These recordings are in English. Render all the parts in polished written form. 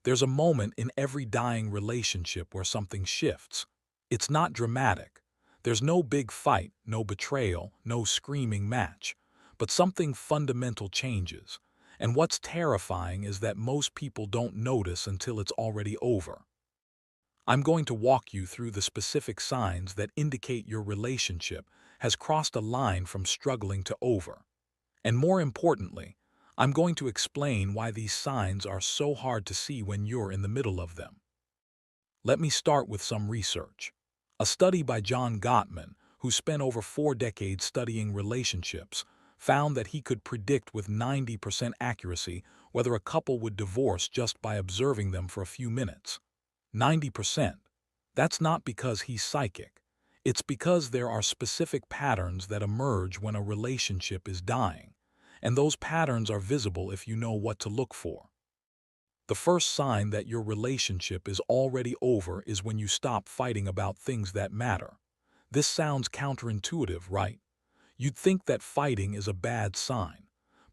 There's a moment in every dying relationship where something shifts. It's not dramatic. There's no big fight, no betrayal, no screaming match. But something fundamental changes. And what's terrifying is that most people don't notice until it's already over. I'm going to walk you through the specific signs that indicate your relationship has crossed a line from struggling to over. And more importantly, I'm going to explain why these signs are so hard to see when you're in the middle of them. Let me start with some research. A study by John Gottman, who spent over 4 decades studying relationships, found that he could predict with 90% accuracy whether a couple would divorce just by observing them for a few minutes. 90%. That's not because he's psychic. It's because there are specific patterns that emerge when a relationship is dying, and those patterns are visible if you know what to look for. The first sign that your relationship is already over is when you stop fighting about things that matter. This sounds counterintuitive, right? You'd think that fighting is a bad sign,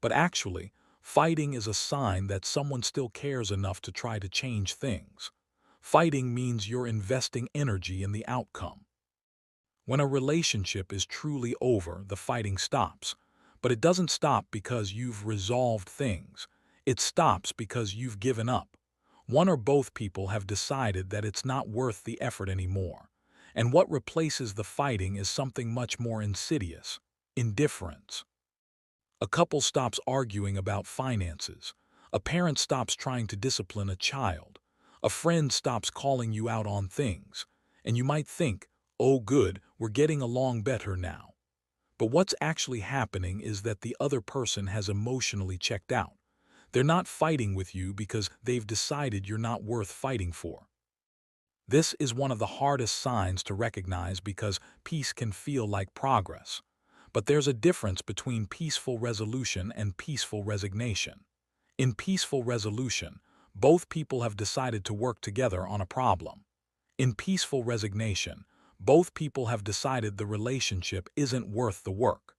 but actually, fighting is a sign that someone still cares enough to try to change things. Fighting means you're investing energy in the outcome. When a relationship is truly over, the fighting stops. But it doesn't stop because you've resolved things. It stops because you've given up. One or both people have decided that it's not worth the effort anymore. And what replaces the fighting is something much more insidious: indifference. A couple stops arguing about finances. A parent stops trying to discipline a child. A friend stops calling you out on things. And you might think, oh good, we're getting along better now. But what's actually happening is that the other person has emotionally checked out. They're not fighting with you because they've decided you're not worth fighting for. This is one of the hardest signs to recognize because peace can feel like progress. But there's a difference between peaceful resolution and peaceful resignation. In peaceful resolution, both people have decided to work together on a problem. In peaceful resignation, both people have decided the relationship isn't worth the work.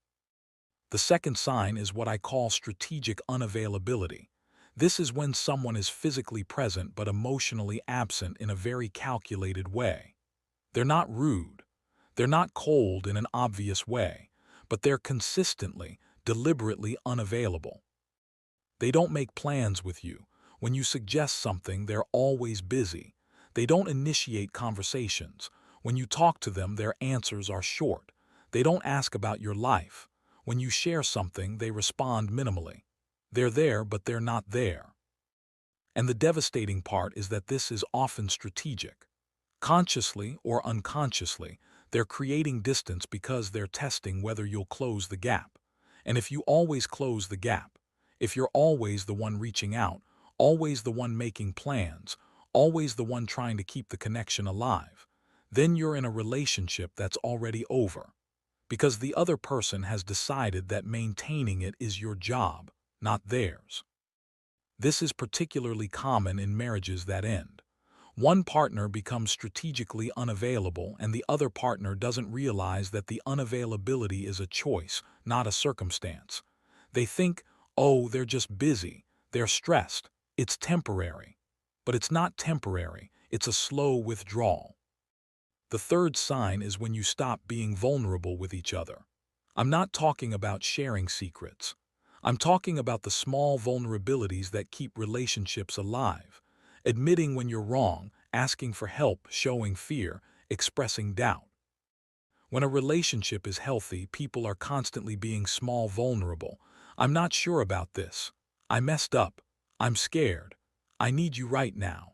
The second sign is what I call strategic unavailability. This is when someone is physically present but emotionally absent in a very calculated way. They're not rude. They're not cold in an obvious way, but they're consistently, deliberately unavailable. They don't make plans with you. When you suggest something, they're always busy. They don't initiate conversations. When you talk to them, their answers are short. They don't ask about your life. When you share something, they respond minimally. They're there, but they're not there. And the devastating part is that this is often strategic. Consciously or unconsciously, they're creating distance because they're testing whether you'll close the gap. And if you always close the gap, if you're always the one reaching out, always the one making plans, always the one trying to keep the connection alive, then you're in a relationship that's already over. Because the other person has decided that maintaining it is your job, not theirs. This is particularly common in marriages that end. One partner becomes strategically unavailable and the other partner doesn't realize that the unavailability is a choice, not a circumstance. They think, oh, they're just busy, they're stressed, it's temporary. But it's not temporary, it's a slow withdrawal. The third sign is when you stop being vulnerable with each other. I'm not talking about sharing secrets. I'm talking about the small vulnerabilities that keep relationships alive. Admitting when you're wrong, asking for help, showing fear, expressing doubt. When a relationship is healthy, people are constantly being small vulnerable. I'm not sure about this. I messed up. I'm scared. I need you right now.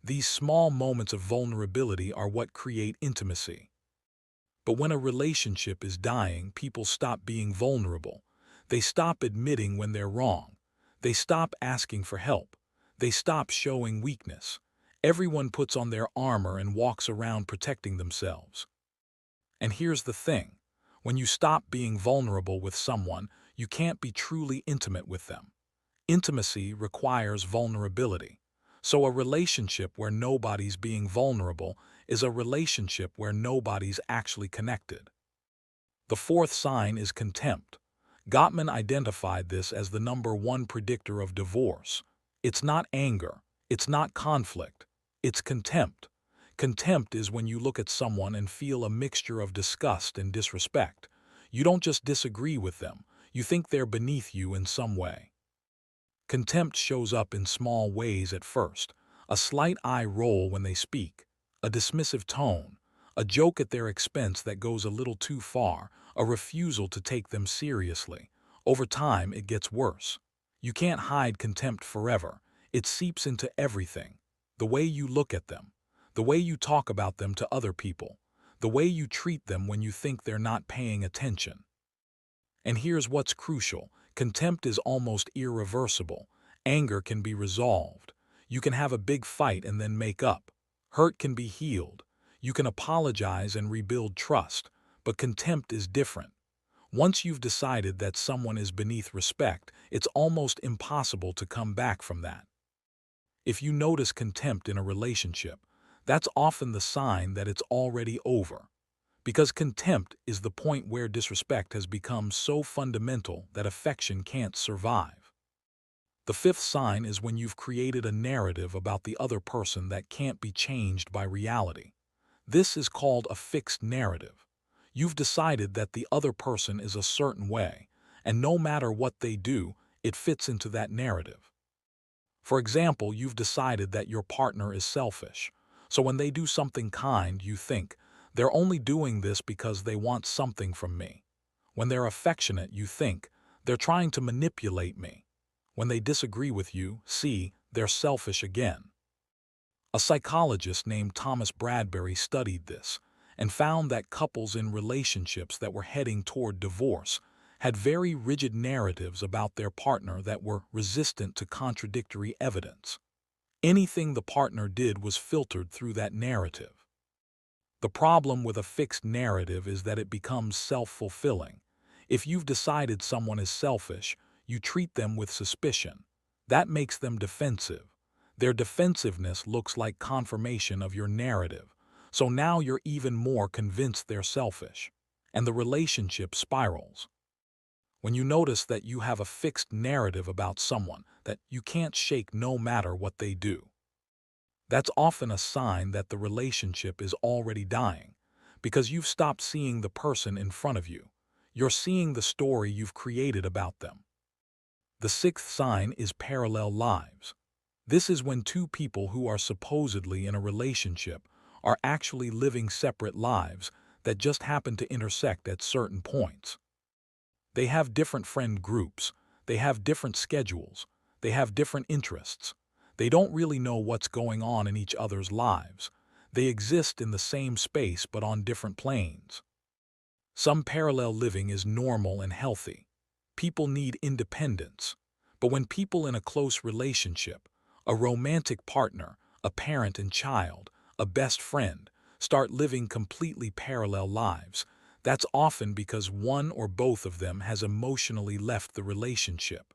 These small moments of vulnerability are what create intimacy. But when a relationship is dying, people stop being vulnerable. They stop admitting when they're wrong. They stop asking for help. They stop showing weakness. Everyone puts on their armor and walks around protecting themselves. And here's the thing. When you stop being vulnerable with someone, you can't be truly intimate with them. Intimacy requires vulnerability. So a relationship where nobody's being vulnerable is a relationship where nobody's actually connected. The fourth sign is contempt. Gottman identified this as the #1 predictor of divorce. It's not anger, It's not conflict. It's contempt. Contempt is when you look at someone and feel a mixture of disgust and disrespect. You don't just disagree with them. You think they're beneath you in some way. Contempt shows up in small ways at first: a slight eye roll when they speak, a dismissive tone, a joke at their expense that goes a little too far, a refusal to take them seriously. Over time, it gets worse. You can't hide contempt forever. It seeps into everything: the way you look at them, the way you talk about them to other people, the way you treat them when you think they're not paying attention. And here's what's crucial: contempt is almost irreversible. Anger can be resolved. You can have a big fight and then make up. Hurt can be healed. You can apologize and rebuild trust. But contempt is different. Once you've decided that someone is beneath respect, it's almost impossible to come back from that. If you notice contempt in a relationship, that's often the sign that it's already over. Because contempt is the point where disrespect has become so fundamental that affection can't survive. The fifth sign is when you've created a narrative about the other person that can't be changed by reality. This is called a fixed narrative. You've decided that the other person is a certain way, and no matter what they do, it fits into that narrative. For example, you've decided that your partner is selfish. So when they do something kind, you think, they're only doing this because they want something from me. When they're affectionate, you think, they're trying to manipulate me. When they disagree with you, see, they're selfish again. A psychologist named Thomas Bradbury studied this and found that couples in relationships that were heading toward divorce had very rigid narratives about their partner that were resistant to contradictory evidence. Anything the partner did was filtered through that narrative. The problem with a fixed narrative is that it becomes self-fulfilling. If you've decided someone is selfish, you treat them with suspicion. That makes them defensive. Their defensiveness looks like confirmation of your narrative. So now you're even more convinced they're selfish. And the relationship spirals. When you notice that you have a fixed narrative about someone that you can't shake no matter what they do, that's often a sign that the relationship is already dying, because you've stopped seeing the person in front of you. You're seeing the story you've created about them. The sixth sign is parallel lives. This is when two people who are supposedly in a relationship are actually living separate lives that just happen to intersect at certain points. They have different friend groups, they have different schedules, they have different interests. They don't really know what's going on in each other's lives. They exist in the same space but on different planes. Some parallel living is normal and healthy. People need independence. But when people in a close relationship, a romantic partner, a parent and child, a best friend, start living completely parallel lives, that's often because one or both of them has emotionally left the relationship.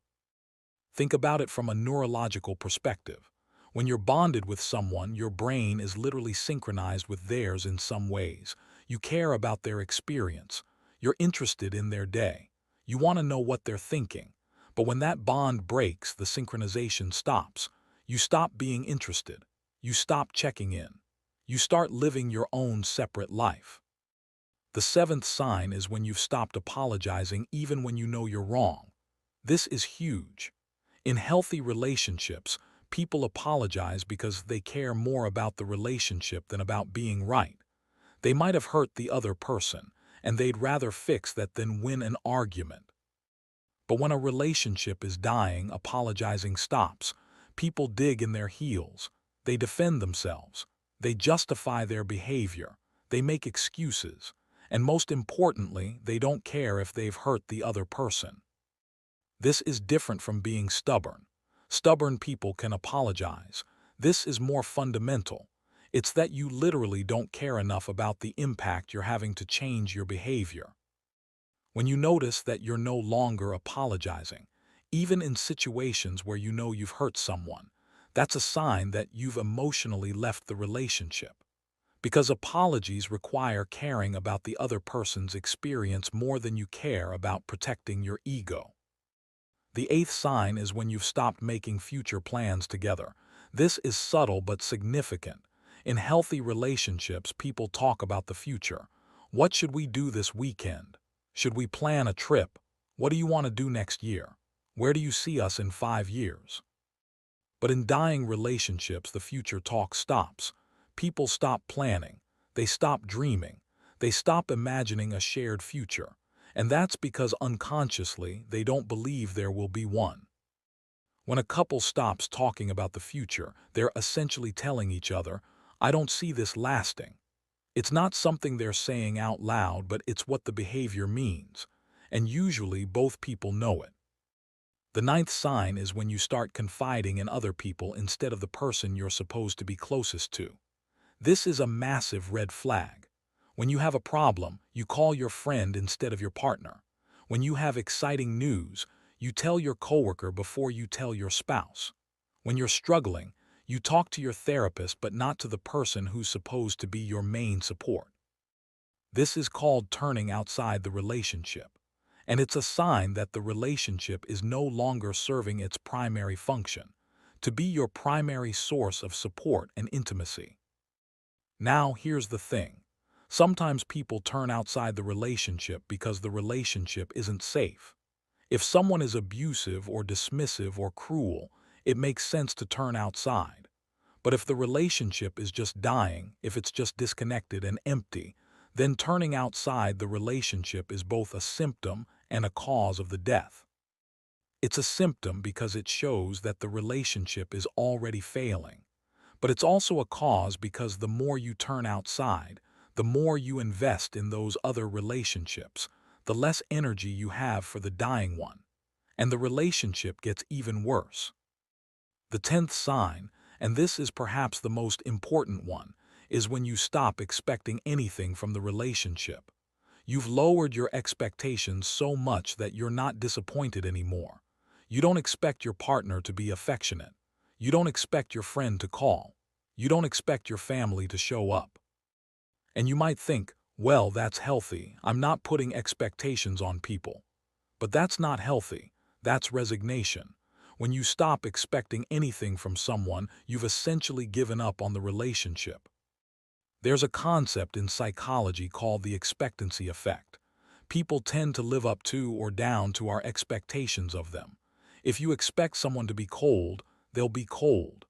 Think about it from a neurological perspective. When you're bonded with someone, your brain is literally synchronized with theirs in some ways. You care about their experience. You're interested in their day. You want to know what they're thinking. But when that bond breaks, the synchronization stops. You stop being interested. You stop checking in. You start living your own separate life. The seventh sign is when you've stopped apologizing even when you know you're wrong. This is huge. In healthy relationships, people apologize because they care more about the relationship than about being right. They might have hurt the other person, and they'd rather fix that than win an argument. But when a relationship is dying, apologizing stops. People dig in their heels. They defend themselves. They justify their behavior. They make excuses. And most importantly, they don't care if they've hurt the other person. This is different from being stubborn. Stubborn people can apologize. This is more fundamental. It's that you literally don't care enough about the impact you're having to change your behavior. When you notice that you're no longer apologizing, even in situations where you know you've hurt someone, that's a sign that you've emotionally left the relationship. Because apologies require caring about the other person's experience more than you care about protecting your ego. The eighth sign is when you've stopped making future plans together. This is subtle but significant. In healthy relationships, people talk about the future. What should we do this weekend? Should we plan a trip? What do you want to do next year? Where do you see us in 5 years? But in dying relationships, the future talk stops. People stop planning. They stop dreaming. They stop imagining a shared future. And that's because unconsciously, they don't believe there will be one. When a couple stops talking about the future, they're essentially telling each other, I don't see this lasting. It's not something they're saying out loud, but it's what the behavior means. And usually both people know it. The ninth sign is when you start confiding in other people instead of the person you're supposed to be closest to. This is a massive red flag. When you have a problem, you call your friend instead of your partner. When you have exciting news, you tell your coworker before you tell your spouse. When you're struggling, you talk to your therapist but not to the person who's supposed to be your main support. This is called turning outside the relationship. And it's a sign that the relationship is no longer serving its primary function, to be your primary source of support and intimacy. Now, here's the thing. Sometimes people turn outside the relationship because the relationship isn't safe. If someone is abusive or dismissive or cruel, it makes sense to turn outside. But if the relationship is just dying, if it's just disconnected and empty, then turning outside the relationship is both a symptom and a cause of the death. It's a symptom because it shows that the relationship is already failing. But it's also a cause because the more you turn outside, the more you invest in those other relationships, the less energy you have for the dying one. And the relationship gets even worse. The 10th sign, and this is perhaps the most important one, is when you stop expecting anything from the relationship. You've lowered your expectations so much that you're not disappointed anymore. You don't expect your partner to be affectionate. You don't expect your friend to call. You don't expect your family to show up. And you might think, well, that's healthy. I'm not putting expectations on people. But that's not healthy. That's resignation. When you stop expecting anything from someone, you've essentially given up on the relationship. There's a concept in psychology called the expectancy effect. People tend to live up to or down to our expectations of them. If you expect someone to be cold, they'll be cold.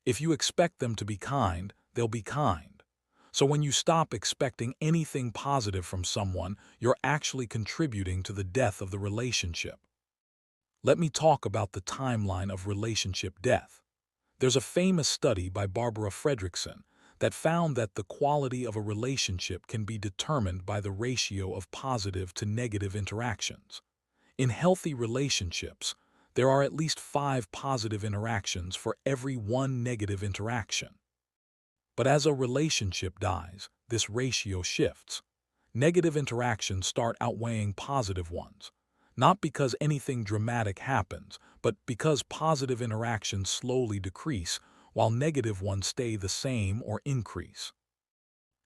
If you expect them to be kind, they'll be kind. So when you stop expecting anything positive from someone, you're actually contributing to the death of the relationship. Let me talk about the timeline of relationship death. There's a famous study by Barbara Fredrickson that found that the quality of a relationship can be determined by the ratio of positive to negative interactions. In healthy relationships, there are at least 5 positive interactions for every 1 negative interaction. But as a relationship dies, this ratio shifts. Negative interactions start outweighing positive ones, not because anything dramatic happens, but because positive interactions slowly decrease while negative ones stay the same or increase.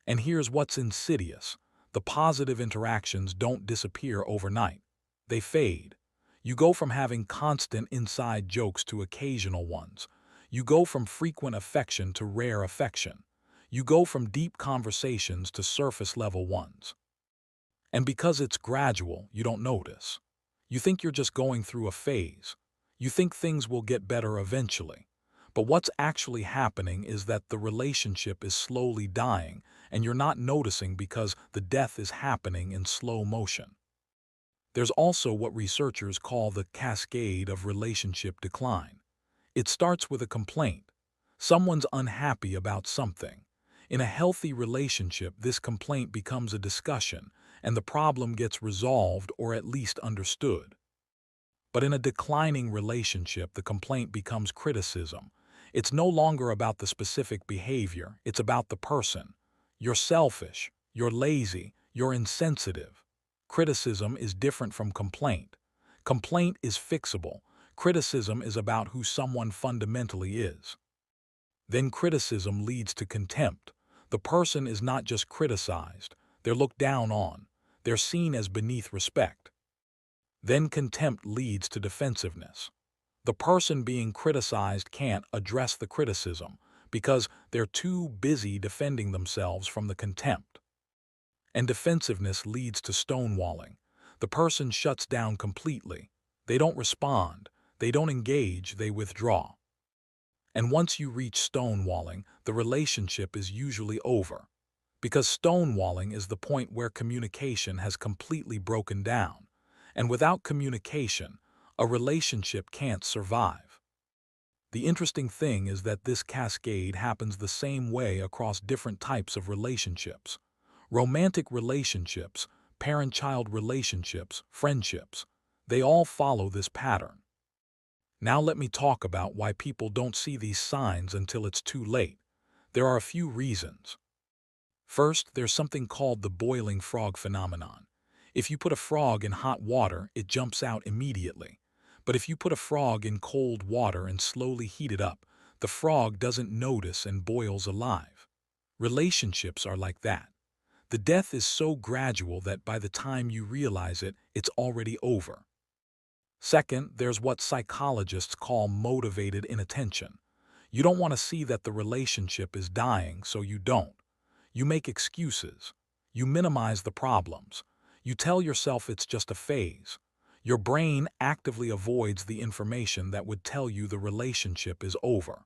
And here's what's insidious. The positive interactions don't disappear overnight. They fade. You go from having constant inside jokes to occasional ones. You go from frequent affection to rare affection. You go from deep conversations to surface-level ones. And because it's gradual, you don't notice. You think you're just going through a phase. You think things will get better eventually. But what's actually happening is that the relationship is slowly dying, and you're not noticing because the death is happening in slow motion. There's also what researchers call the cascade of relationship decline. It starts with a complaint. Someone's unhappy about something. In a healthy relationship, this complaint becomes a discussion, and the problem gets resolved or at least understood. But in a declining relationship, the complaint becomes criticism. It's no longer about the specific behavior, it's about the person. You're selfish, you're lazy, you're insensitive. Criticism is different from complaint. Complaint is fixable. Criticism is about who someone fundamentally is. Then criticism leads to contempt. The person is not just criticized, they're looked down on. They're seen as beneath respect. Then contempt leads to defensiveness. The person being criticized can't address the criticism because they're too busy defending themselves from the contempt. And defensiveness leads to stonewalling. The person shuts down completely. They don't respond. They don't engage. They withdraw. And once you reach stonewalling, the relationship is usually over. Because stonewalling is the point where communication has completely broken down. And without communication, a relationship can't survive. The interesting thing is that this cascade happens the same way across different types of relationships. Romantic relationships, parent-child relationships, friendships, they all follow this pattern. Now let me talk about why people don't see these signs until it's too late. There are a few reasons. First, there's something called the boiling frog phenomenon. If you put a frog in hot water, it jumps out immediately. But if you put a frog in cold water and slowly heat it up, the frog doesn't notice and boils alive. Relationships are like that. The death is so gradual that by the time you realize it, it's already over. Second, there's what psychologists call motivated inattention. You don't want to see that the relationship is dying, so you don't. You make excuses. You minimize the problems. You tell yourself it's just a phase. Your brain actively avoids the information that would tell you the relationship is over.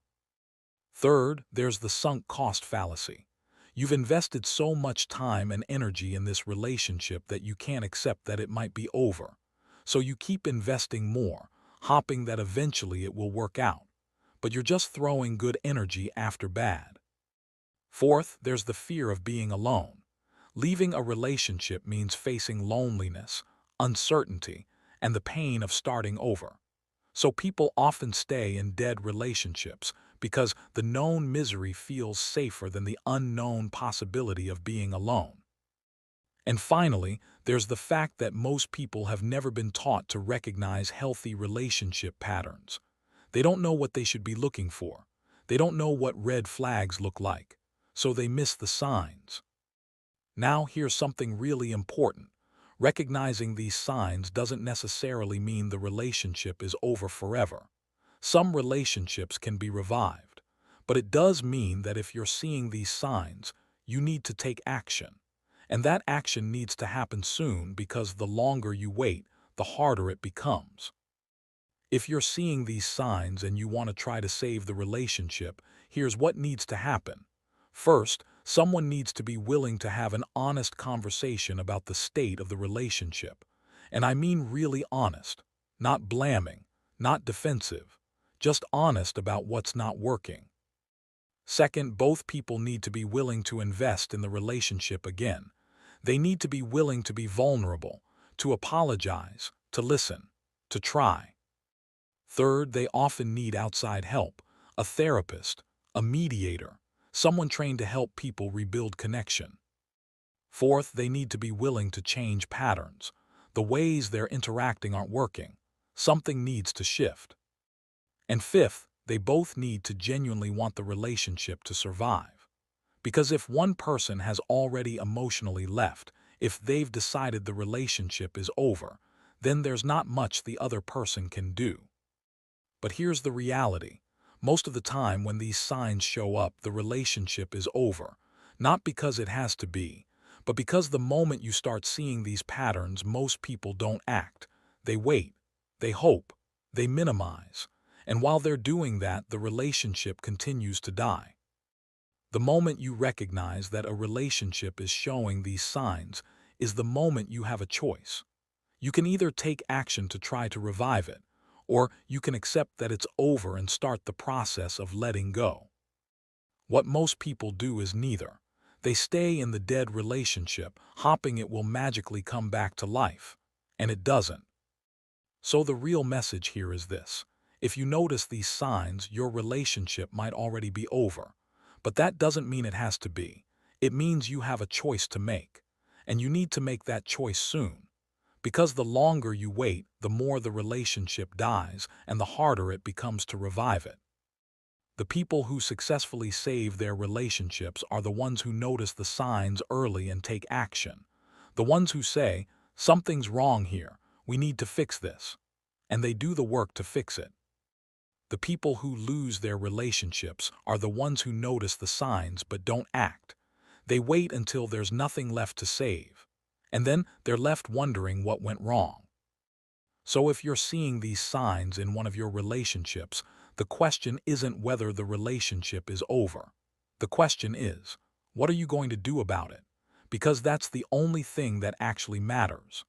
Third, there's the sunk cost fallacy. You've invested so much time and energy in this relationship that you can't accept that it might be over. So you keep investing more, hoping that eventually it will work out. But you're just throwing good energy after bad. Fourth, there's the fear of being alone. Leaving a relationship means facing loneliness, uncertainty, and the pain of starting over. So people often stay in dead relationships because the known misery feels safer than the unknown possibility of being alone. And finally, there's the fact that most people have never been taught to recognize healthy relationship patterns. They don't know what they should be looking for. They don't know what red flags look like, so they miss the signs. Now here's something really important. Recognizing these signs doesn't necessarily mean the relationship is over forever. Some relationships can be revived, but it does mean that if you're seeing these signs, you need to take action. And that action needs to happen soon because the longer you wait, the harder it becomes. If you're seeing these signs and you want to try to save the relationship, here's what needs to happen. First, someone needs to be willing to have an honest conversation about the state of the relationship. And I mean really honest, not blaming, not defensive, just honest about what's not working. Second, both people need to be willing to invest in the relationship again. They need to be willing to be vulnerable, to apologize, to listen, to try. Third, they often need outside help, a therapist, a mediator, someone trained to help people rebuild connection. Fourth, they need to be willing to change patterns. The ways they're interacting aren't working. Something needs to shift. And fifth, they both need to genuinely want the relationship to survive. Because if one person has already emotionally left, if they've decided the relationship is over, then there's not much the other person can do. But here's the reality. Most of the time when these signs show up, the relationship is over. Not because it has to be, but because the moment you start seeing these patterns, most people don't act. They wait, they hope, they minimize. And while they're doing that, the relationship continues to die. The moment you recognize that a relationship is showing these signs is the moment you have a choice. You can either take action to try to revive it, or you can accept that it's over and start the process of letting go. What most people do is neither. They stay in the dead relationship, hoping it will magically come back to life. And it doesn't. So the real message here is this. If you notice these signs, your relationship might already be over. But that doesn't mean it has to be. It means you have a choice to make. And you need to make that choice soon. Because the longer you wait, the more the relationship dies and the harder it becomes to revive it. The people who successfully save their relationships are the ones who notice the signs early and take action. The ones who say, something's wrong here, we need to fix this. And they do the work to fix it. The people who lose their relationships are the ones who notice the signs but don't act. They wait until there's nothing left to save. And then they're left wondering what went wrong. So if you're seeing these signs in one of your relationships, the question isn't whether the relationship is over. The question is, what are you going to do about it? Because that's the only thing that actually matters.